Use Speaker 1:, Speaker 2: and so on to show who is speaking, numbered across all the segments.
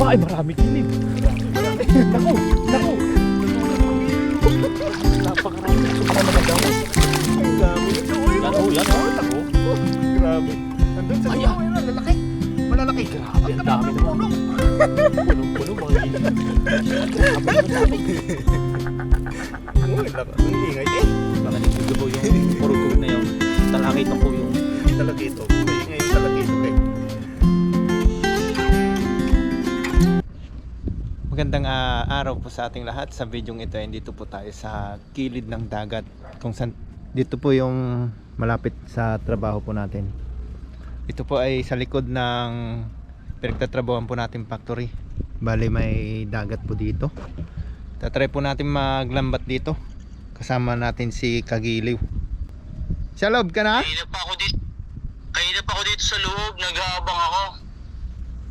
Speaker 1: Ay, marami kilid. Naku, naku. Napakarami. Sobrang maganda. Ang dami. Yan o, yan o. Naku. Grabe. Nandun sa dulo. Lalaki. Malalaki. Grabe. Ang dami naman. Punong-puno mga kilid. Ang ingay eh.
Speaker 2: Baka nito po yung purugog na yung talakito po yung
Speaker 1: Talagito. May ingay yung talagito eh.
Speaker 3: Magandang araw po sa ating lahat. Sa video ito ay dito po tayo sa kilid ng dagat, kung saan dito po yung malapit sa trabaho po natin. Ito po ay sa likod ng pinagtatrabahuan po natin factory. Bali may dagat po dito. Tatry po natin maglambat dito. Kasama natin si Kagiliw. Sa loob ka na?
Speaker 4: Kanina pa ako dito sa loob, nag-aabang ako.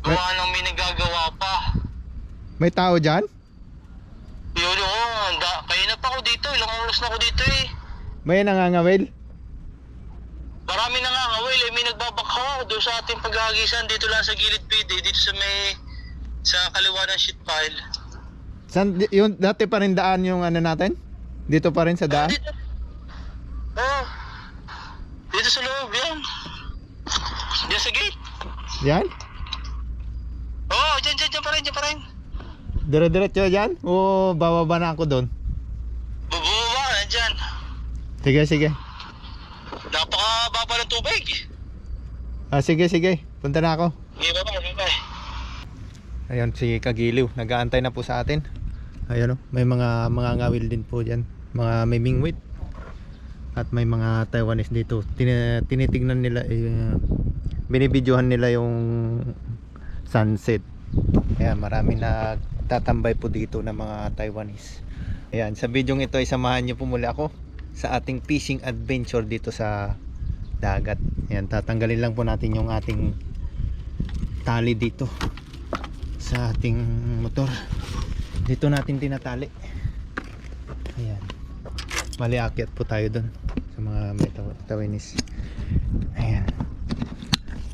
Speaker 4: Gawa nang may nagagawa pa.
Speaker 3: May tao dyan?
Speaker 4: Yun o, kanina pa ako dito, ilang oras na ako dito eh.
Speaker 3: May nangangawil?
Speaker 4: Marami na nga ngawil eh, may nagbabakha doon sa ating paghahagisan dito lang sa gilid PD, dito sa kaliwa ng sheet pile.
Speaker 3: San, yung dati pa rin daan yung ano natin? Dito pa rin sa daan?
Speaker 4: Dito sa loob, yan. Diyan sa gate.
Speaker 3: Yan?
Speaker 4: Dyan pa rin.
Speaker 3: Dire-diretso yan? O bababa na ako doon?
Speaker 4: Bubaba ka na dyan.
Speaker 3: Sige.
Speaker 4: Napakababa ng tubig.
Speaker 3: Sige. Punta na ako.
Speaker 4: Sige, bye.
Speaker 3: Ayun, si Kagiliw. Nag-aantay na po sa atin. Ayun o. May mga ngawil din po dyan. Mga may mingwit. At may mga Taiwanese dito. Tinitignan nila. Binibidyohan nila yung sunset. Kaya marami na tatambay po dito ng mga Taiwanese. Ayan, sa video ito ay samahan niyo po muli ako sa ating fishing adventure dito sa dagat. Ayan, tatanggalin lang po natin yung ating tali dito sa ating motor. Dito natin tinatali. Ayan, mali akyat po tayo dun sa mga may Taiwanese. Ayan,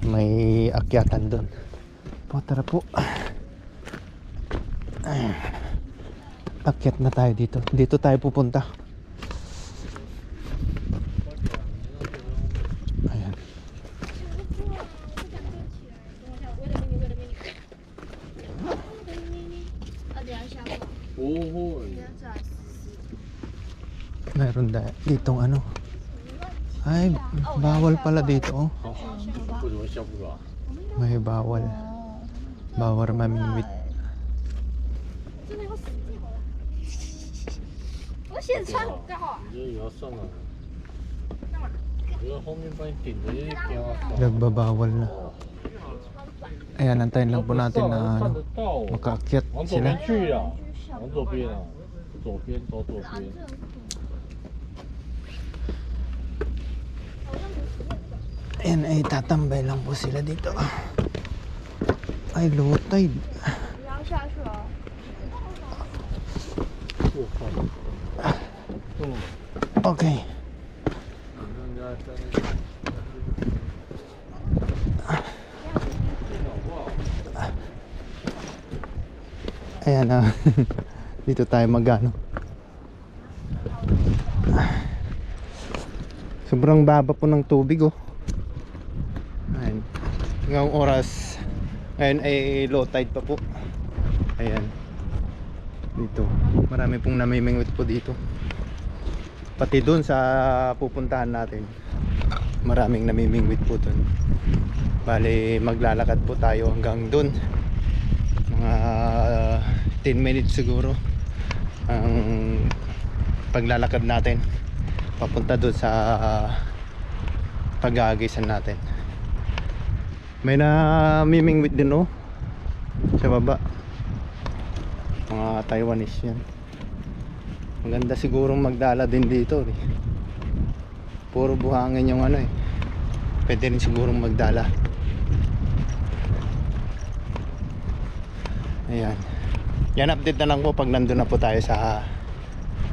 Speaker 3: may akyatan dun po. Tara po. Akyat na tayo dito. Dito tayo pupunta. Ayan. Meron ditong ano. Ay, bawal pala dito. Oh. May bawal. Bawal mamingwit.
Speaker 5: 我现穿刚好。
Speaker 3: Nagbabawal na. Ayan, antayin lang po natin na ano, makaakyat sila. Ayan, ay tatambay lang po sila dito. Ay, low tide.
Speaker 5: 你要下去了。
Speaker 3: Okay. Ayan na. Dito tayo magano. Sobrang baba po ng tubig oh. Ayan. Ngayong oras ngayon ay low tide pa po. Ayan. Dito marami pong namimingwit po dito. Pati dun sa pupuntahan natin maraming namimingwit po dun. Bali maglalakad po tayo hanggang dun. Mga 10 minutes siguro ang paglalakad natin papunta dun sa pag-aagisan natin. May namimingwit din oh sa baba. Mga Taiwanese yan. Maganda sigurong magdala din dito eh. Puro buhangin yung ano eh. Pwede rin sigurong magdala. Ayan. Yan, update na lang po pag nandun na po tayo sa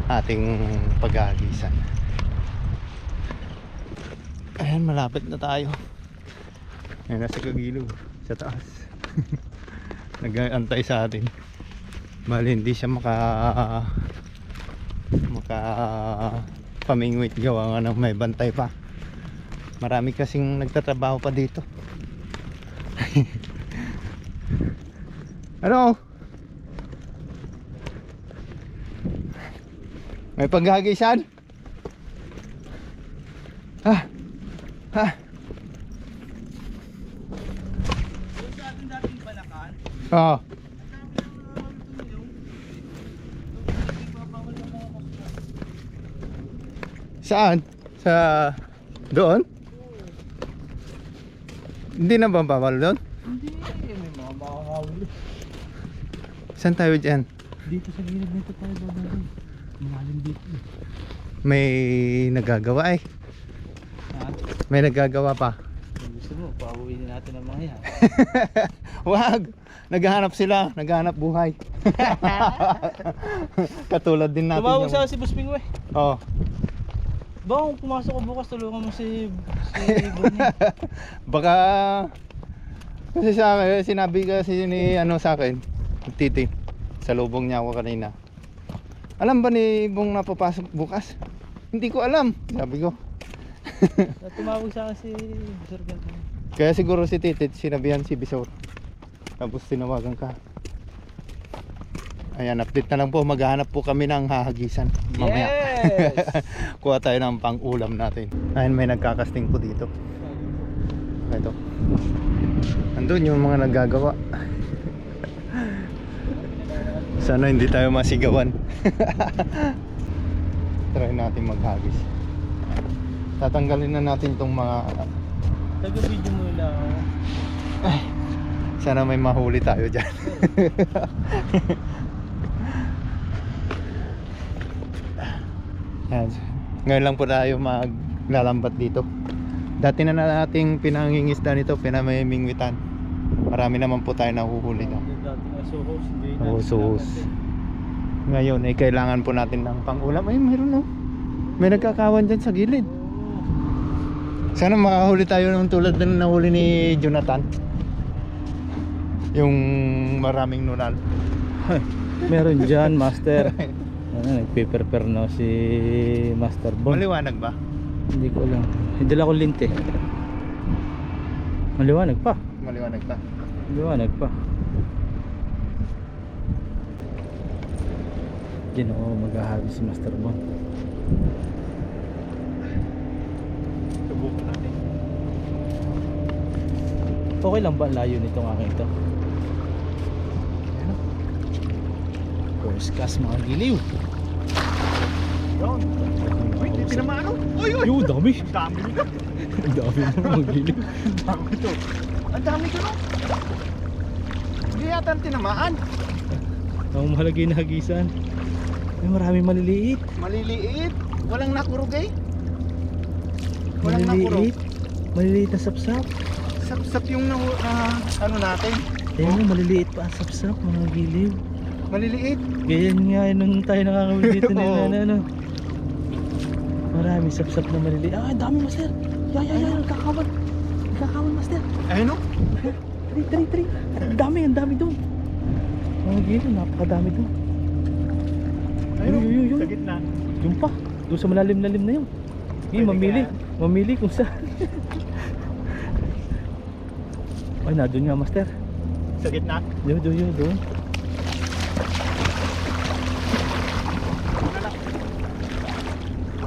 Speaker 3: ating pag-aagisan. Ayan, malapit na tayo. Ayan, nasa Kagiliw sa taas. nag-aantay sa atin. Bali hindi siya maka pamingwit gawa nga ng may bantay pa. Marami kasing nagtatrabaho pa dito. Ano? May paghagisan? Ha? Ha? Oo. Saan? Sa doon? Hindi na ba bawal doon?
Speaker 2: Hindi, may mga makakawin.
Speaker 3: Saan tayo dyan?
Speaker 2: Dito sa gilid nito tayo babalik. Malalim dito.
Speaker 3: May nagagawa eh.
Speaker 2: Ha?
Speaker 3: May nagagawa pa.
Speaker 2: Kung gusto mo, pauwiin natin ang mga yan.
Speaker 3: Wag! Naghahanap sila, naghahanap buhay. Katulad din natin.
Speaker 2: Tumawag sa si Boss Pingwe.
Speaker 3: Oh.
Speaker 2: Ba, kung pumasok ko bukas, tulungan mo si Bonnie.
Speaker 3: Baka kasi sa akin, sinabi kasi ni ano sa akin, Titi, sa lubong niya ako kanina. Alam ba ni Bong na papasok bukas? Hindi ko alam, sabi ko.
Speaker 2: Tumawag sa akin si Sir Gantong.
Speaker 3: Kaya siguro si Titi sinabihan si Bisor. Tapos tinawagan ka. Ayan, update na lang po. Maghahanap po kami ng hahagisan mamaya.
Speaker 2: Yes!
Speaker 3: Kuha tayo ng pang-ulam natin. Ayun, may nagkakasting po dito. Ito. Andun yung mga naggagawa. Sana hindi tayo masigawan. Try natin maghagis. Tatanggalin na natin tong mga...
Speaker 2: Taga-video mo lang.
Speaker 3: Ay, sana may mahuli tayo dyan. Yan. Ngayon lang po tayo maglalambat dito. Dati na nating pinangingisda nito, pinamimingwitan. Marami naman po tayo nahuhuli na.
Speaker 2: Dati na suhos, hindi na.
Speaker 3: Oo, suhos. Ngayon ay kailangan po natin ng pang-ulam. Ay, mayroon no. May nagkakawan dyan sa gilid. Sana makahuli tayo ng tulad ng nahuli ni Jonathan. Yung maraming nunal.
Speaker 2: Meron dyan, Master. Nagpe-prepare na si Master Bon.
Speaker 3: Maliwanag ba?
Speaker 2: Hindi ko alam. Hidala ko lint eh. Maliwanag pa.
Speaker 3: Maliwanag pa.
Speaker 2: Maliwanag pa. Diyan ako maghahabi si Master Bon.
Speaker 3: Subukan natin.
Speaker 2: Okay lang ba ang layo nitong aking ito? Postcast mga giliw.
Speaker 3: Yun. Uy, hindi tinamaan oh. Uy, uy.
Speaker 2: Yung dami.
Speaker 3: Ang dami nito.
Speaker 2: Ang dami mga giliw.
Speaker 3: Ang dami nito. Ang dami ko no. Hindi yata tinamaan.
Speaker 2: Ang mahalaga yung nahagisan. Ay, maraming maliliit.
Speaker 3: Maliliit. Walang nakurog eh. Walang nakurog.
Speaker 2: Maliliit. Maliliit na sapsap.
Speaker 3: Sap-sap yung ano natin.
Speaker 2: Ayun mo, maliliit pa ang sapsap mga giliw.
Speaker 3: Maliliit.
Speaker 2: Ganyan nga yun nung tayo nakakawin dito
Speaker 3: Oo.
Speaker 2: nila ano. Marami sapsap na maliliit. Ah, dami Master. Nagkakawan. Nagkakawan Master.
Speaker 3: Ayun no.
Speaker 2: Tari. Ang dami doon. Mga giliw, napakadami doon.
Speaker 3: Ayun no.
Speaker 2: Yun.
Speaker 3: Sa gitna.
Speaker 2: Yung pa, doon sa malalim-lalim na yun.
Speaker 3: Pwede
Speaker 2: Mamili kung saan. Ay, na doon nga Master.
Speaker 3: Sa gitna.
Speaker 2: Doon.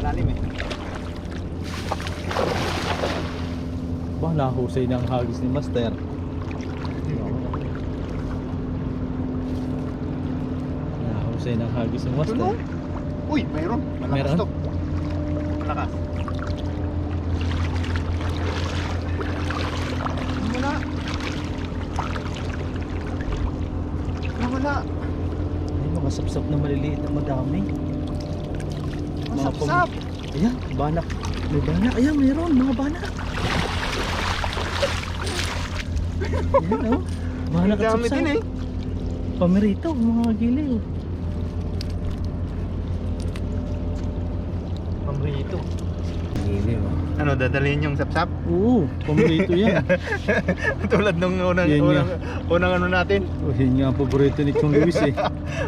Speaker 3: Malalim eh.
Speaker 2: Ba, nahusay na ang hagis ni Master. Nahusay na ang hagis ni Master.
Speaker 3: Tulo. Uy, mayroon. Malakas
Speaker 2: Meron?
Speaker 3: to. Malakas. Wala.
Speaker 2: Ay, mga sapsap na maliliit na madami.
Speaker 3: Masap-sap.
Speaker 2: Ayan, banak. May banak. Ayan, mayroon. Mga banak. Ayan, oh. Banak at
Speaker 3: Dami
Speaker 2: sapsap.
Speaker 3: din eh.
Speaker 2: Pamerito, mga giliw.
Speaker 3: Pamrito.
Speaker 2: Giliw, oh.
Speaker 3: Ano, dadalhin yung sapsap?
Speaker 2: Oo, paborito yan.
Speaker 3: Tulad nung
Speaker 2: Yan
Speaker 3: unang ano natin.
Speaker 2: Oh, yun nga ang paborito ni Chong Luis eh.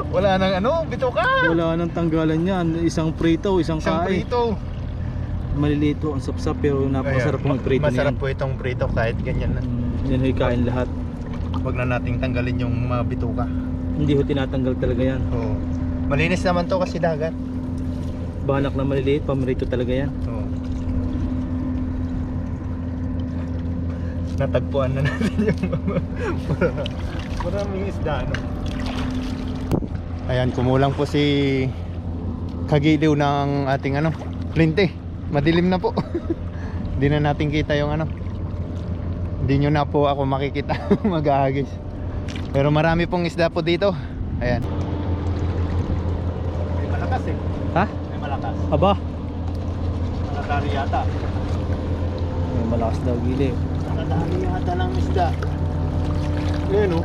Speaker 3: Wala nang ano, bituka.
Speaker 2: Wala nang tanggalan yan. Isang prito, isang
Speaker 3: Isang
Speaker 2: kain.
Speaker 3: prito.
Speaker 2: Maliliit po ang sapsap pero napakasarap
Speaker 3: Ayan,
Speaker 2: ng prito
Speaker 3: masarap
Speaker 2: niyan.
Speaker 3: po itong prito kahit ganyan na.
Speaker 2: Yan ay kain lahat.
Speaker 3: Huwag na nating tanggalin yung mga bituka.
Speaker 2: Hindi ho tinatanggal talaga yan.
Speaker 3: Oo. Malinis naman to kasi dagat.
Speaker 2: Banak na maliliit, paborito talaga yan.
Speaker 3: Oo. Natagpuan na natin yung maraming isda, ano? Ayan, kumulang po si Kagiliw ng ating ano, linte. Madilim na po. Hindi na natin kita yung ano. Hindi nyo na po ako makikita mag-ahagis. Pero marami pong isda po dito. Ayan. May malakas eh.
Speaker 2: Ha?
Speaker 3: May malakas.
Speaker 2: Aba,
Speaker 3: Malakari yata.
Speaker 2: may malakas daw gili.
Speaker 3: Nakadami yata ng isda. Ayan oh.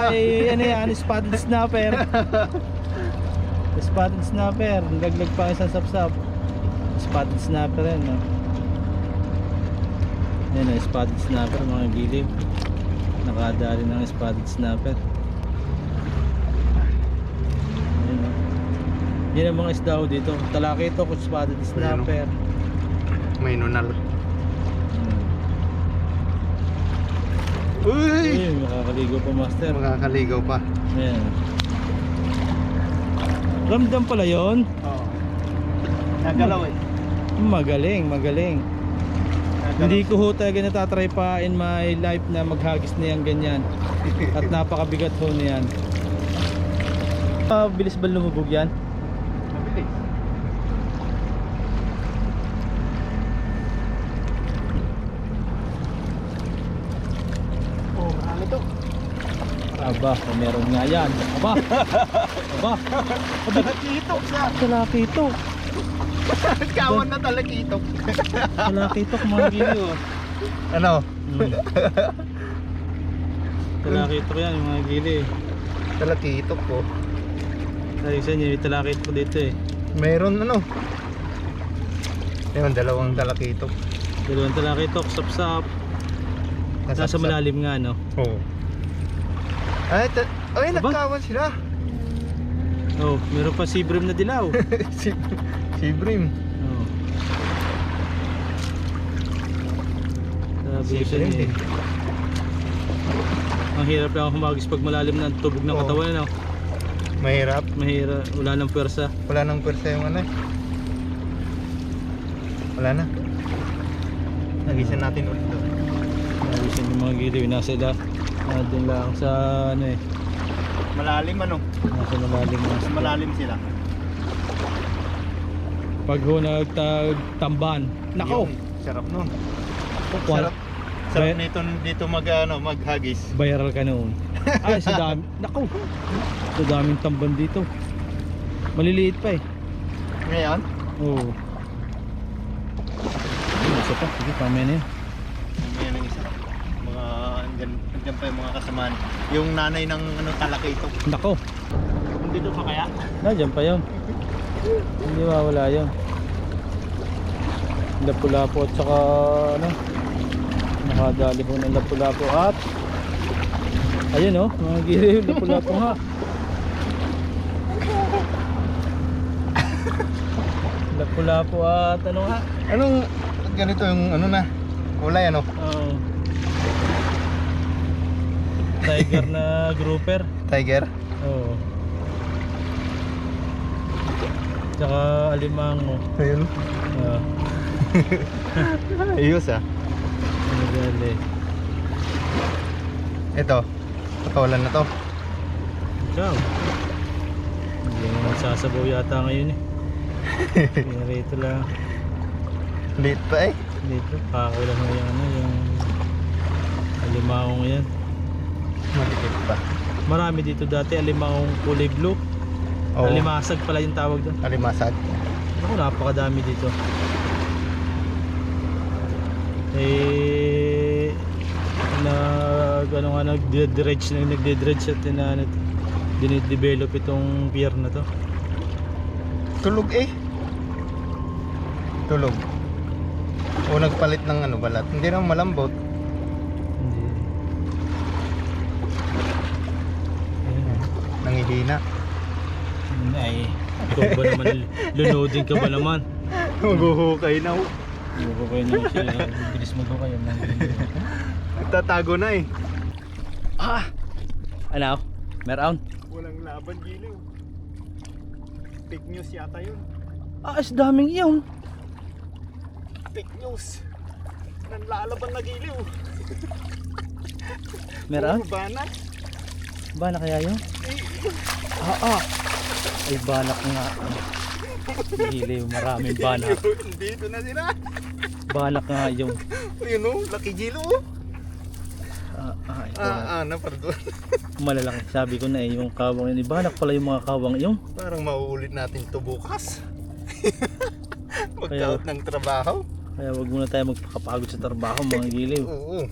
Speaker 2: Ay, ano yan? Spotted snapper. Spotted snapper. Laglag pa isang sapsap. Spotted snapper yan, no? Yan o, spotted snapper mga gilip. Nakadali ng spotted snapper. Yan o. Yan ang mga isda ho dito. Talaki ito kung spotted snapper.
Speaker 3: May nunal.
Speaker 2: Uy!
Speaker 3: Uy!
Speaker 2: Makakaligo pa, master.
Speaker 3: Makakaligaw pa.
Speaker 2: Ayan. Ramdam pala yon.
Speaker 3: Oo. Nagalaw eh.
Speaker 2: Magaling, magaling. Hindi ko ho talaga natatry pa in my life na maghagis na yan ganyan. At napakabigat ho na yan. Bilis ba lumubog yan?
Speaker 3: Mabilis. Oh, marami to.
Speaker 2: Aba, meron nga yan. Aba! Aba!
Speaker 3: Talakitok siya.
Speaker 2: Talakito!
Speaker 3: Kawan na talakitok.
Speaker 2: Talakito mga gili oh.
Speaker 3: Ano?
Speaker 2: Talakito yan yung mga gili.
Speaker 3: Talakitok po.
Speaker 2: Sabi sa inyo, yung talakito dito eh.
Speaker 3: Meron ano? Ayun, dalawang talakitok.
Speaker 2: Dalawang talakito, sapsap. Nasa malalim nga no.
Speaker 3: Oo. Ay, ay,
Speaker 2: Aba?
Speaker 3: nagkawan sila.
Speaker 2: Oh, meron pa si Brim na dilaw.
Speaker 3: si Brim.
Speaker 2: Oh. Sabi
Speaker 3: Si
Speaker 2: ko sa
Speaker 3: Brim
Speaker 2: inyo,
Speaker 3: din.
Speaker 2: ang hirap lang humagis pag malalim ng tubog ng
Speaker 3: Oo.
Speaker 2: katawan no?
Speaker 3: Mahirap.
Speaker 2: Mahirap, wala nang pwersa.
Speaker 3: Wala nang pwersa yung ano eh. Wala na. Nagisan natin ulit doon.
Speaker 2: Nagisan yung mga giliw, nasa ila. Doon lang sa ano eh.
Speaker 3: Malalim ano?
Speaker 2: Nasa malalim na.
Speaker 3: Malalim sila.
Speaker 2: Pag ho nagtamban. Nako!
Speaker 3: Yung sarap nun.
Speaker 2: Sarap.
Speaker 3: Sarap nito dito maghagis.
Speaker 2: Viral ka noon. Ay, sa dami. Nako! Sa daming tamban dito. Maliliit pa eh.
Speaker 3: Ngayon?
Speaker 2: Oo. Isa pa. Sige, pamaya na yun.
Speaker 3: Ngayon ang isa. Mga andyan pa yung mga kasamaan. Yung nanay ng talakito.
Speaker 2: Nako!
Speaker 3: Dito pa kaya?
Speaker 2: Nandiyan pa yun. Hindi mawala yun. Lapu-lapu at saka ano, nakadali po ng lapu-lapu at ayun oh, mga giliw, lapu-lapu nga. Lapu-lapu at ano nga.
Speaker 3: Anong ganito yung ano na? Kulay ano?
Speaker 2: Oh. Tiger na grouper.
Speaker 3: Tiger?
Speaker 2: Oo. Tsaka alimango.
Speaker 3: Ayun. Ayos ah.
Speaker 2: Ano gali?
Speaker 3: Ito. Patawalan na to.
Speaker 2: Ciao. Hindi mo magsasabaw yata ngayon eh. Rito lang.
Speaker 3: Liit pa eh.
Speaker 2: Dito. Pakulang mo yung ano, yung alimangong yan.
Speaker 3: Maliit pa.
Speaker 2: Marami dito dati alimangong kulay blue.
Speaker 3: Oo.
Speaker 2: Alimasag pala yung tawag doon.
Speaker 3: Alimasag.
Speaker 2: Ako, napakadami dito. Eh, nagde-dredge at dinidevelop itong pier na to.
Speaker 3: Tulog eh. Tulog. O nagpalit ng ano balat. Hindi naman malambot.
Speaker 2: Hindi. Ayun.
Speaker 3: Nangihina.
Speaker 2: Ay, ikaw ba naman? Lunodin ka ba naman?
Speaker 3: Maghuhukay na.
Speaker 2: Hindi kayo naman sila. Bilis mag-hukay.
Speaker 3: Nagtatago na eh.
Speaker 2: Ah! Ano? Meron?
Speaker 3: Walang laban, Giliw. Fake news yata yun.
Speaker 2: Ah, is daming iyon.
Speaker 3: Fake news. Nanlalaban na Giliw.
Speaker 2: Meron?
Speaker 3: Puro banak.
Speaker 2: Bana kaya yun? Ay, banak nga. Hiliw, maraming banak.
Speaker 3: Dito na sila.
Speaker 2: Banak nga yung...
Speaker 3: Ayun o, laki Giliw.
Speaker 2: Ito.
Speaker 3: Pardon.
Speaker 2: Malalaki. Sabi ko na yung kawang yun. Banak pala yung mga kawang yung.
Speaker 3: Parang mauulit natin to bukas. Mag-out ng trabaho.
Speaker 2: Kaya wag muna tayo magpakapagod sa trabaho mga giliw.
Speaker 3: Oo.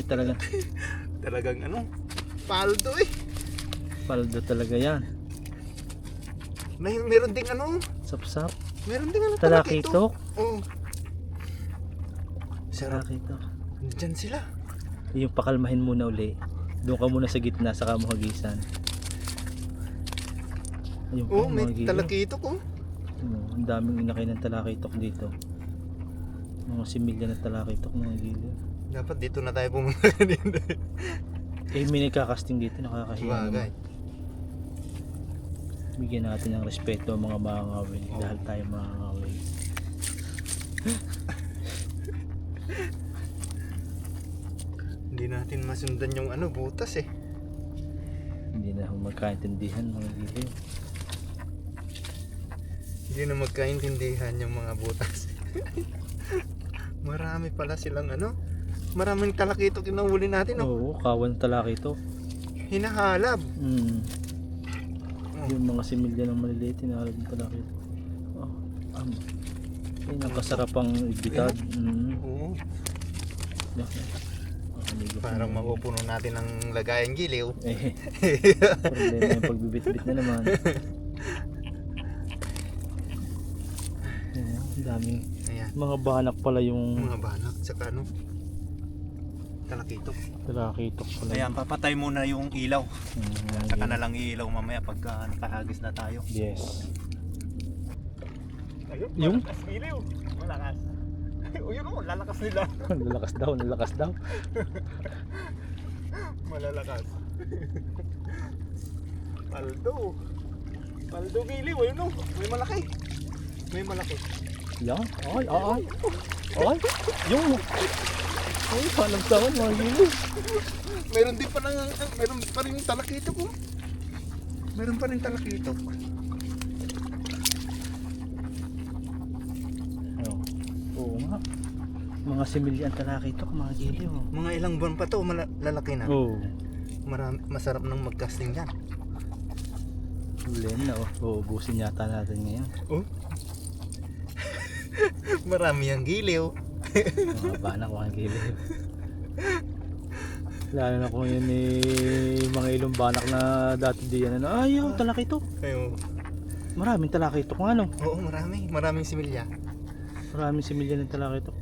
Speaker 2: Talaga.
Speaker 3: Talagang ano, paldo eh.
Speaker 2: Paldo talaga yan.
Speaker 3: Meron ding ano,
Speaker 2: Sapsap.
Speaker 3: meron ding ano
Speaker 2: Talakitok.
Speaker 3: Oo. Sarap.
Speaker 2: Talakitok.
Speaker 3: Diyan sila.
Speaker 2: Yung pakalmahin muna uli. Doon ka muna sa gitna sa kamuhagisan. Ayun pa,
Speaker 3: Oo, may
Speaker 2: mga giliw.
Speaker 3: talakitok oh.
Speaker 2: Ang daming inakay ng talakitok dito. Mga similya ng talakitok mga giliw.
Speaker 3: Dapat dito na tayo pumunta dito.
Speaker 2: May nagkakasting dito, nakakahiya
Speaker 3: Bagay.
Speaker 2: naman. Bigyan natin ng respeto ang mga mangangawil dahil tayo mangangawil.
Speaker 3: Hindi natin masundan yung ano, butas eh.
Speaker 2: Hindi na ako magkaintindihan mga giliw.
Speaker 3: Hindi na magkaintindihan yung mga butas. Marami pala silang ano, maraming talakitok yung nahuli natin oh.
Speaker 2: Oo, kawan talakitok.
Speaker 3: Hinahalab.
Speaker 2: Yung mga similya ng maliliit, hinahalap ng talakitok. Ay, nakasarap ang ibitad.
Speaker 3: Oo.
Speaker 2: Nakaligo
Speaker 3: Parang
Speaker 2: pa.
Speaker 3: mapupuno natin ng lagayan Giliw.
Speaker 2: Problema yung pagbibit-bit na naman. Ang daming
Speaker 3: Ayan,
Speaker 2: mga banak pala yung
Speaker 3: mga banak, saka ano, talakitok.
Speaker 2: talakitok pala.
Speaker 3: Ayan, papatay muna yung ilaw. Saka
Speaker 2: Ayun.
Speaker 3: na lang ilaw mamaya pagka nakahagis na tayo.
Speaker 2: Yes.
Speaker 3: Ayun,
Speaker 2: Yung?
Speaker 3: malakas Giliw. Malakas. O yun o, lalakas nila.
Speaker 2: Nalakas daw.
Speaker 3: Malalakas. Paldo. Paldo Giliw, ayun o. May malaki. May malaki.
Speaker 2: Yan. Ay. Yung. Ay, palamsawan mga giliw.
Speaker 3: Meron din pa meron pa rin talakitok oh. Meron pa rin talakitok.
Speaker 2: Oo nga. Mga similya ang talakitok mga giliw.
Speaker 3: Mga ilang buwan pa to, lalaki na.
Speaker 2: Oo.
Speaker 3: Masarap nang mag-casting yan.
Speaker 2: Ulen na uubusin yata natin ngayon.
Speaker 3: Oh. Marami ang Giliw.
Speaker 2: Mga banak mga giliw. Lalo na kung yun mga ilong banak na dati diyan. Ayaw, talakitok.
Speaker 3: Ayun.
Speaker 2: Maraming talakitok nga no.
Speaker 3: Oo, marami. Maraming similya.
Speaker 2: Maraming similya ng talakitok.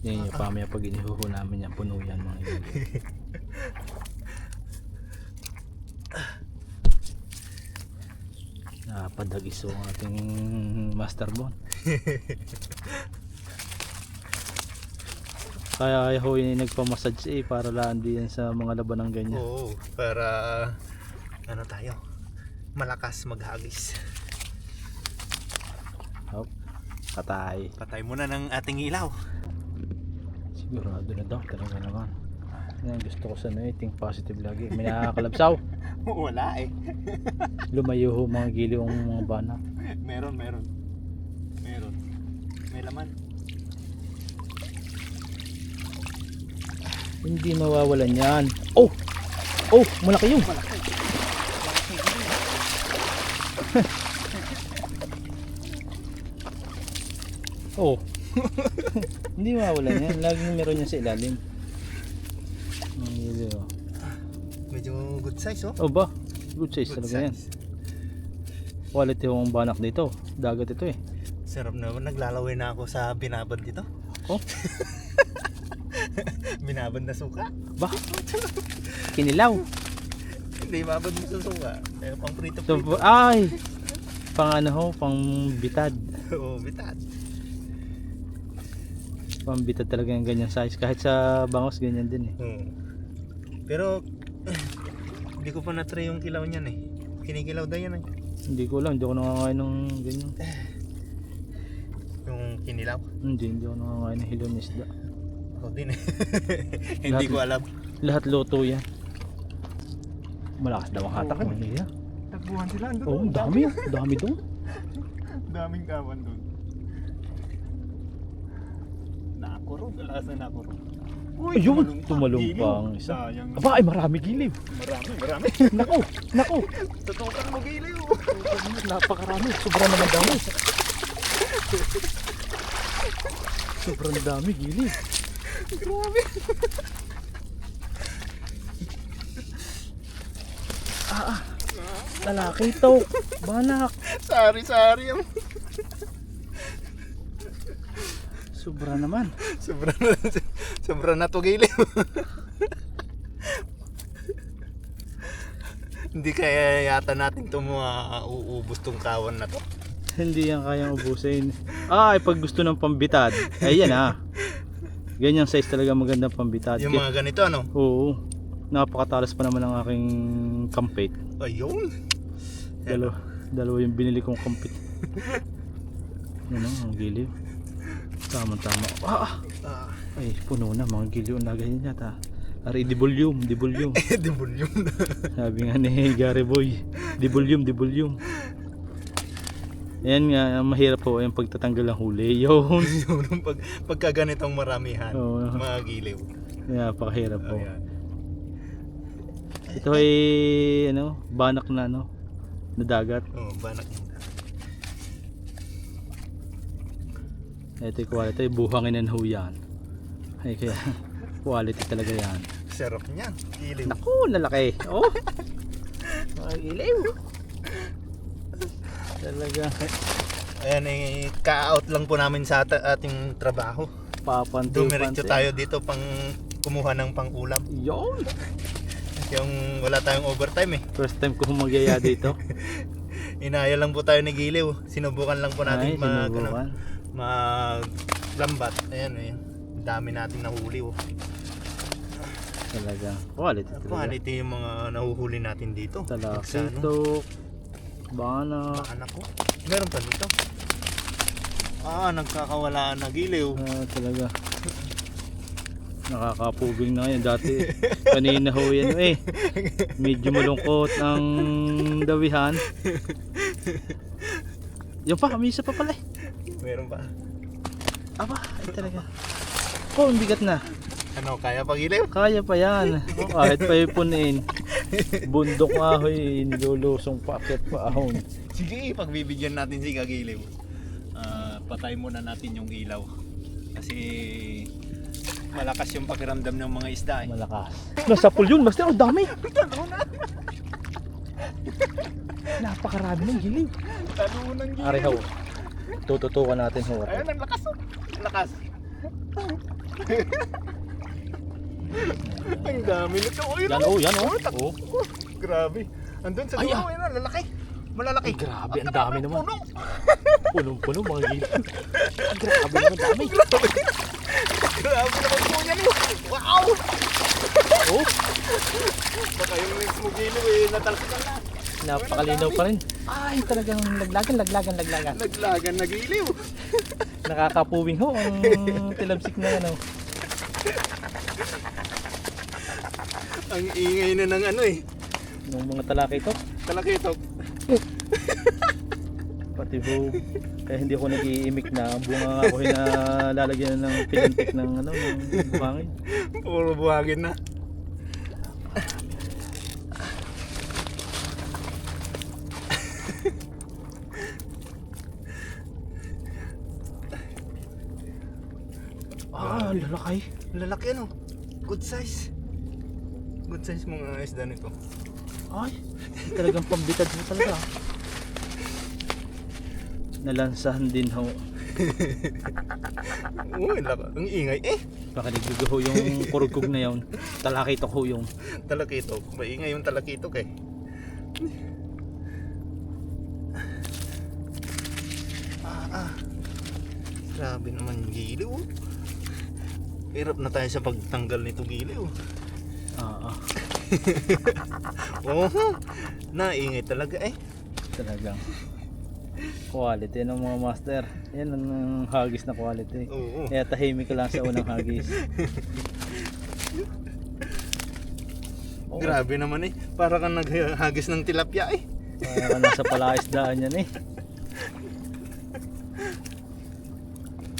Speaker 2: Yan yung pamaya pag inihuho namin yan, puno yan mga giliw. Napadagis ang ating master bone. Kaya ho yun nagpamassage para landi yan sa mga laban ng ganyan.
Speaker 3: Oo, para ano tayo, malakas maghagis.
Speaker 2: Hop, patay.
Speaker 3: Patay muna ng ating ilaw.
Speaker 2: Sigurado na daw talaga naman. Yan, gusto ko sana think positive lagi. May nakakalabsaw.
Speaker 3: Wala eh.
Speaker 2: Lumayo ho mga giliw ang mga banak.
Speaker 3: Meron. May laman.
Speaker 2: Hindi mawawalan yan. Oh, malaki yun. Oh. Hindi mawawalan yan. Laging meron yan sa ilalim. Ang giliw.
Speaker 3: Medyo good size oh.
Speaker 2: Oh ba? Good size
Speaker 3: Good
Speaker 2: talaga yan.
Speaker 3: size.
Speaker 2: Quality yung banak dito. Dagat ito eh.
Speaker 3: Sarap naman, naglalaway na ako sa binabad dito.
Speaker 2: Oh,
Speaker 3: Binabad na suka.
Speaker 2: bakit? Kinilaw.
Speaker 3: Hindi, babad mo sa suka. Kaya pang prito
Speaker 2: So,
Speaker 3: prito.
Speaker 2: ay! Pang ano ho, pang bitad.
Speaker 3: Oo, bitat.
Speaker 2: Pang bitad talaga yung ganyan size. Kahit sa bangos, ganyan din eh.
Speaker 3: Oo. Pero, hindi ko pa na-try yung kilaw niyan eh. Kinikilaw daw yan eh.
Speaker 2: Hindi ko lang, hindi ako nakakain ng ganyan.
Speaker 3: Yung kinilaw.
Speaker 2: Hindi ako nakakain ng hilong isda.
Speaker 3: Ako din eh. Hindi ko alam.
Speaker 2: Lahat luto yan. Malakas daw ang hatak mo niya.
Speaker 3: Takbuhan sila. Andun
Speaker 2: Oo, dami. Dami doon.
Speaker 3: Daming kawan doon. Nakurog. Alas na nakurog. Uy,
Speaker 2: Ayun, tumalong pa ang isa.
Speaker 3: Sayang.
Speaker 2: Aba, ay marami giliw.
Speaker 3: Marami.
Speaker 2: Nako, nako.
Speaker 3: Tutukan mo giliw.
Speaker 2: Napakarami. Sobrang naman dami. Sobrang dami giliw.
Speaker 3: Grabe.
Speaker 2: Lalaki ito. Banak.
Speaker 3: Sari-sari yung
Speaker 2: Sobra naman.
Speaker 3: sobra na to giliw. Hindi kaya yata natin ito uubos tong kawan na to.
Speaker 2: Hindi yan kayang ubusin. Ay, pag gusto ng pambitad. Ayan ah. Ganyang size talaga magandang pambitad.
Speaker 3: Yung mga ganito ano?
Speaker 2: Oo. Napakatalas pa naman ang aking kampit.
Speaker 3: Ayun.
Speaker 2: Dalawa yung binili kong kampit. Ano, ang giliw. Tama. Ay, puno na mga giliw na ganyan yata. Ari, dibulyum.
Speaker 3: Dibulyum.
Speaker 2: Sabi nga ni Gary Boy, dibulyum. Ayan nga, ang mahirap po yung pagtatanggal ng huli. Yun.
Speaker 3: Yung pagka ganitong maramihan,
Speaker 2: Oo.
Speaker 3: mga giliw.
Speaker 2: Napakahirap po.
Speaker 3: Ayan.
Speaker 2: Ito ay ano, banak na no, na dagat.
Speaker 3: Oh, banak yung
Speaker 2: Ito yung quality, buhangin ng huyan. Ay kaya quality talaga yan.
Speaker 3: sarap niyan. Giliw.
Speaker 2: Naku, lalaki. Oh. Mga giliw. Talaga.
Speaker 3: Ayan eh, ka-out lang po namin sa ating trabaho. Dumiretso tayo dito pang kumuha ng pang-ulam.
Speaker 2: Yon.
Speaker 3: Yung wala tayong overtime eh.
Speaker 2: First time ko magyaya dito.
Speaker 3: Inaya lang po tayo ni Giliw. Sinubukan lang po natin
Speaker 2: Ay, sinubukan.
Speaker 3: maglambat. Ayan eh. Dami natin nahuli oh.
Speaker 2: Talaga. Quality talaga.
Speaker 3: Quality yung mga nahuhuli natin dito.
Speaker 2: Talaki
Speaker 3: Nagsano.
Speaker 2: ito. Bana.
Speaker 3: Anak ko. Meron pa dito. Nagkakawalaan na Giliw.
Speaker 2: Talaga. Nakakapubing na ngayon. Dati kanina ho yan eh. Medyo malungkot ang dawihan. Yung pa, may isa pa pala eh.
Speaker 3: Meron pa.
Speaker 2: Aba, ay talaga. Oh, ang bigat na.
Speaker 3: Ano, kaya pa Giliw?
Speaker 2: Kaya pa yan. Kahit pa ipunin. Bundok nga ho eh. Nilulusong paket pa ahon.
Speaker 3: Sige, pagbibigyan natin si Kagiliw. Patay muna natin yung ilaw. Kasi malakas yung pakiramdam ng mga isda eh.
Speaker 2: Malakas. Nasa pool yun, master. Ang dami. Napakarami ng giliw.
Speaker 3: Talunan Giliw.
Speaker 2: Ari ho. Tututukan natin ho.
Speaker 3: Ayun, ang lakas oh. Ang lakas. Ang dami nito. Oh, yun
Speaker 2: Yan
Speaker 3: oh.
Speaker 2: oh, yan oh. Oh.
Speaker 3: Grabe. Andun sa
Speaker 2: Ay,
Speaker 3: dulo, yun oh, lalaki. Malalaki.
Speaker 2: Ay, grabe, ang dami naman. Punong-puno mga giliw. Grabe naman dami.
Speaker 3: Grabe naman po yan eh. Wow!
Speaker 2: Oh,
Speaker 3: Baka yung next mo Giliw eh, natalsikan na.
Speaker 2: napakalinaw pa rin. Ay, talagang laglagan.
Speaker 3: Naglagan na Giliw.
Speaker 2: Nakakapuwing ho ang tilabsik na ano.
Speaker 3: Ang ingay na ng ano eh.
Speaker 2: Nung mga talaki ito.
Speaker 3: Talakitok.
Speaker 2: Pati ho. Kaya hindi ako nag-iimik na. Bunga nga ako na lalagyan ng pilantik ng ano, ng buhangin.
Speaker 3: Puro buhagin na.
Speaker 2: Lalaki.
Speaker 3: Lalaki ano? Good size. Good size mga isda nito.
Speaker 2: Ay, talagang pambitad mo talaga. nalansahan din ho.
Speaker 3: Oo, ang ingay eh.
Speaker 2: Pakinig ho yung kurugkog na yun. Talakitok ho yung.
Speaker 3: Talakitok. Maingay yung talakitok eh. Grabe naman yung giliw. Hirap na tayo sa pagtanggal nito giliw. Oo. Naingay talaga eh.
Speaker 2: Talagang quality ng mga master. Yan ang hagis na quality.
Speaker 3: Oo.
Speaker 2: Kaya tahimik ka lang sa unang hagis. Oh,
Speaker 3: Grabe naman eh. Para kang naghagis ng tilapia eh.
Speaker 2: Para ka nasa palaisdaan yan eh.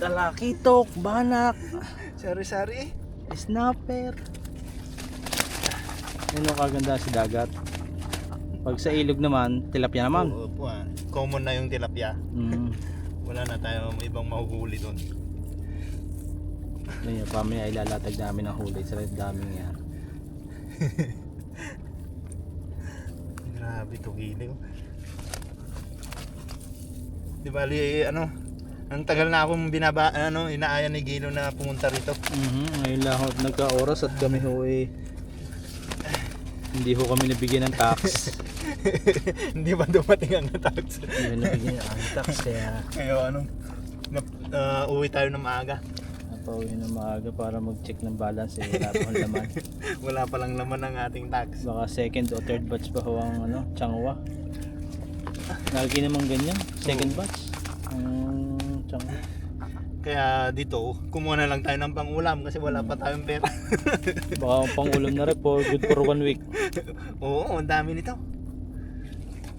Speaker 2: Talakitok, banak,
Speaker 3: Sari-sari eh.
Speaker 2: snapper. Yan ang kaganda sa dagat. Pag sa ilog naman, tilapia naman.
Speaker 3: Oo, puwan. Common na yung tilapia. Wala na tayong ibang mahuhuli doon.
Speaker 2: Ngayon, pamaya ilalatag namin ang huli sa daming yan.
Speaker 3: Grabe to giliw. Di bali ano, ang tagal na akong inaaya ni Gilo na pumunta rito.
Speaker 2: Ngayon lang ho nagka-oras at kami ho hindi ho kami nabigyan ng tax.
Speaker 3: Hindi ba dumating ang tax?
Speaker 2: Hindi nabigyan ng tax kaya
Speaker 3: Kaya uwi tayo ng maaga.
Speaker 2: napauwi na maaga para mag-check ng balance wala pang laman.
Speaker 3: Wala palang laman ng ating tax.
Speaker 2: Baka second o third batch pa ho ang Changwa. Lagi naman ganyan, second batch ang Changwa.
Speaker 3: Kaya dito, kumuha na lang tayo ng pang-ulam kasi wala pa tayong pera.
Speaker 2: Baka pang-ulam na rin for good for 1 week.
Speaker 3: Oo, ang dami nito.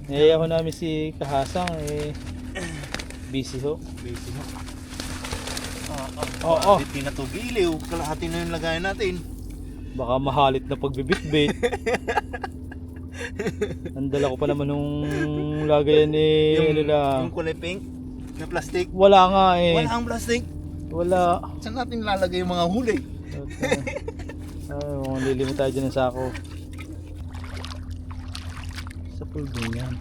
Speaker 2: Ako namin si Kahasang busy ho.
Speaker 3: Busy mo.
Speaker 2: Oo.
Speaker 3: Hindi na to giliw. Kalahati na yung lagayan natin.
Speaker 2: Baka mahalit na pagbibitbit. Nandala ko pa naman nung lagayan
Speaker 3: Yung kulay pink na plastic.
Speaker 2: Wala nga
Speaker 3: Wala ang plastic.
Speaker 2: Wala.
Speaker 3: Saan natin lalagay yung mga huli?
Speaker 2: Ay, lilimit tayo dyan ng sako. Sa pool din yan.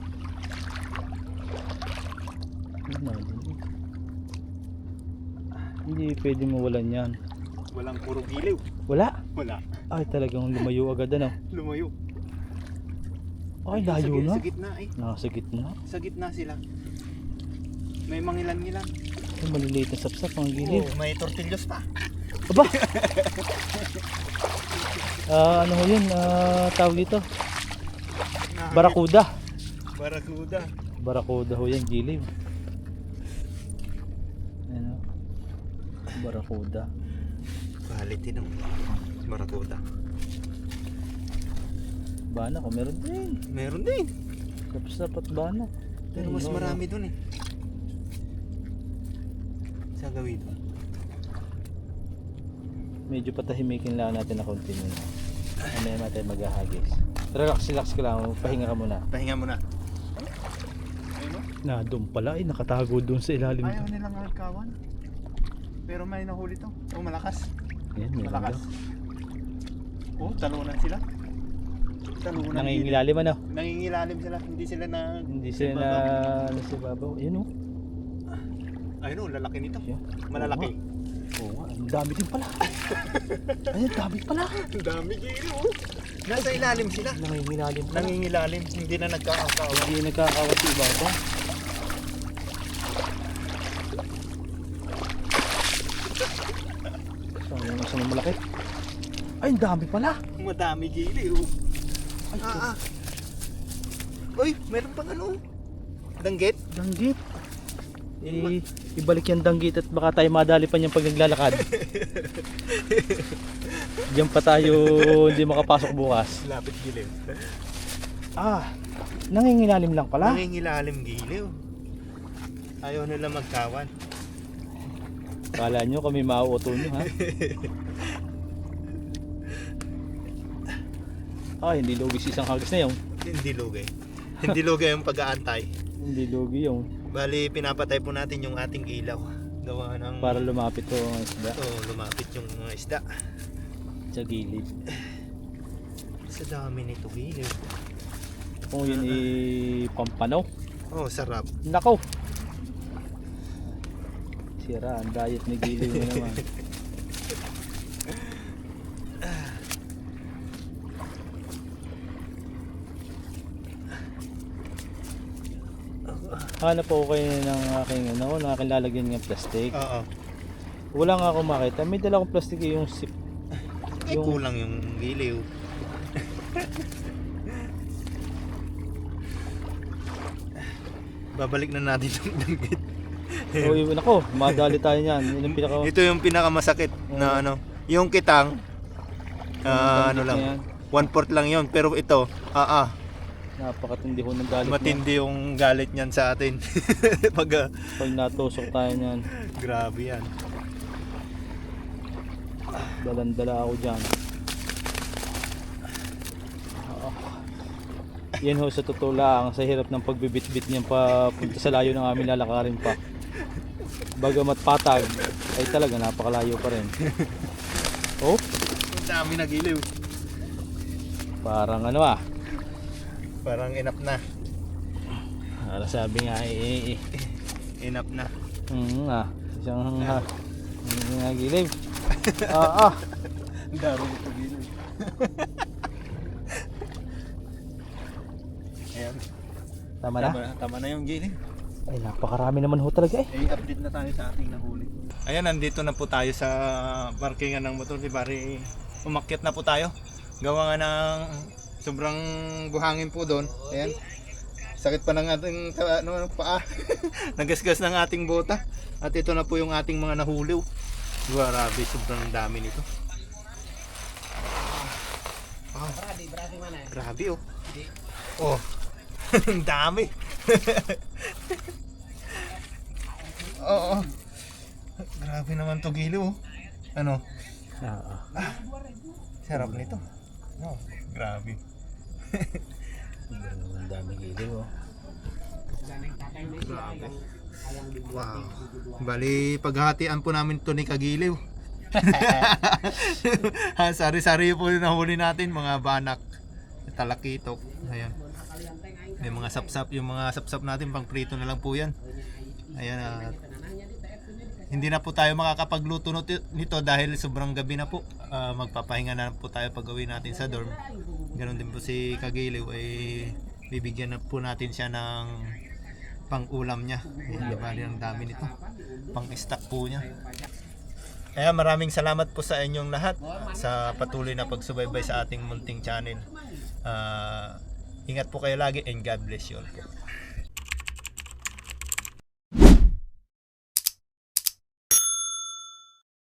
Speaker 2: Hindi pwede mawalan yan.
Speaker 3: Walang puro giliw.
Speaker 2: Wala?
Speaker 3: Wala.
Speaker 2: Ay, talagang lumayo agad ano.
Speaker 3: Lumayo.
Speaker 2: Ay, layo na.
Speaker 3: Sa gitna eh.
Speaker 2: Nasa gitna.
Speaker 3: Sa gitna sila. May mangilan-ngilan.
Speaker 2: Ay, maliliit na sapsap ang gilid.
Speaker 3: Oh, may tortillos pa.
Speaker 2: Aba! Ano ho yun? Tawag dito? Barakuda.
Speaker 3: Barakuda.
Speaker 2: Barakuda ho yan, gilid. Ano? Barakuda.
Speaker 3: Quality ng barakuda.
Speaker 2: Banak, meron din.
Speaker 3: Meron din.
Speaker 2: Sapsap at banak.
Speaker 3: Pero mas marami dun eh. Sa gawin.
Speaker 2: Medyo patahimikin lang natin na konti muna. Mamaya natin maghahagis. Relax ka lang, pahinga ka muna.
Speaker 3: Pahinga muna. Ayun o.
Speaker 2: Na, doon pala nakatago doon sa ilalim.
Speaker 3: Ayaw nilang alkawan. Pero may nahuli to. Oh, malakas.
Speaker 2: Yan, meron
Speaker 3: Malakas.
Speaker 2: daw.
Speaker 3: Oh, talunan sila. Talunan.
Speaker 2: Nangingilalim ano?
Speaker 3: Nangingilalim sila. Hindi sila na...
Speaker 2: Hindi sila na nasa babaw. Ayun o.
Speaker 3: Ayun o, lalaki nito.
Speaker 2: Yeah.
Speaker 3: Malalaki.
Speaker 2: Oo nga, ang dami din pala. Ay, ang dami pala.
Speaker 3: Ang dami gino. Nasa ilalim sila.
Speaker 2: Nangingilalim pala.
Speaker 3: Nangingilalim. Hindi na nagkakawa.
Speaker 2: Hindi nagkakawat yung iba ito. Saan yung isa na malaki? Ay, ang dami pala.
Speaker 3: Madami gili oh. Ay, Uy, meron pang ano? Danggit?
Speaker 2: Danggit. Ibalik yung danggit at baka tayo madali pa niyang pag naglalakad. Diyan pa tayo hindi makapasok bukas.
Speaker 3: Lapit gili.
Speaker 2: Nangingilalim lang pala.
Speaker 3: Nangingilalim gili oh. Ayaw nila magkawan.
Speaker 2: Kala nyo kami mauuto nyo ha? Hindi lugis isang hagis na yun.
Speaker 3: Hindi lugay. Hindi lugay yung pag-aantay.
Speaker 2: Hindi lugi yung
Speaker 3: Bali, pinapatay po natin yung ating ilaw. Gawa ng...
Speaker 2: para lumapit to ang isda
Speaker 3: lumapit yung mga isda.
Speaker 2: sa gilid.
Speaker 3: Sa dami nito gili.
Speaker 2: Kung yun pampanaw.
Speaker 3: Oh, sarap.
Speaker 2: Nako. Sira, ang diet ni Giliw mo naman. Hanap po kayo ng aking ano, ng aking lalagyan ng plastic.
Speaker 3: Oo.
Speaker 2: Wala nga akong makita. May dala akong plastic yung sip.
Speaker 3: Ay, kulang yung giliw. Babalik na natin yung danggit.
Speaker 2: So, yun ako, madali tayo niyan. Yun yung pinaka...
Speaker 3: Ito yung pinakamasakit na ano. Yung kitang, ano
Speaker 2: na
Speaker 3: lang,
Speaker 2: yan.
Speaker 3: 1/4 lang yun. Pero ito,
Speaker 2: Napakatindi ho ng galit
Speaker 3: matindi yung galit niyan sa atin. Pag,
Speaker 2: Pag natusok tayo niyan,
Speaker 3: grabe yan.
Speaker 2: dalan-dala ako dyan. Yan ho sa totoo lang, sa hirap ng pagbibit-bit niyan papunta sa layo ng aming lalakarin pa. Bagamat patag, ay talaga napakalayo pa rin. Oh,
Speaker 3: Ang dami na giliw.
Speaker 2: parang ano
Speaker 3: Parang enough na.
Speaker 2: Para sabi nga
Speaker 3: Enough na.
Speaker 2: isang gilib.
Speaker 3: Ang dami nito giliw. Ayan.
Speaker 2: Tama na?
Speaker 3: Tama na yung giliw.
Speaker 2: Ay, napakarami naman ho talaga
Speaker 3: I-update na tayo sa ating nahuli. Ayan, nandito na po tayo sa parkingan ng motor. Di bari, umakyat na po tayo. Gawa nga ng sobrang buhangin po doon. Ayan. Sakit pa ng ating paa. Nagasgas ng ating bota. At ito na po yung ating mga nahuliw. Grabe, sobrang dami nito. Wow. Grabe oh. Oh. Ang dami. Oo. Grabe naman to giliw. Ano? Sarap nito. Oh, grabe.
Speaker 2: Ang dami gilib.
Speaker 3: Grabe. Wow. Bali, paghahatian po namin to ni Kagiliw. Sari-sari po yung nahuli natin, mga banak, talakitok. Ayan. May mga sapsap, yung mga sapsap natin pang prito na lang po yan. Ayan, hindi na po tayo makakapagluto nito dahil sobrang gabi na po. Magpapahinga na po tayo pag uwi natin sa dorm. Ganon din po si Kagiliw, ay bibigyan na po natin siya ng pang ulam niya. Ayan, bali ang dami nito. Pang stock po niya. Kaya maraming salamat po sa inyong lahat sa patuloy na pagsubaybay sa ating munting channel. Ingat po kayo lagi and God bless you all po.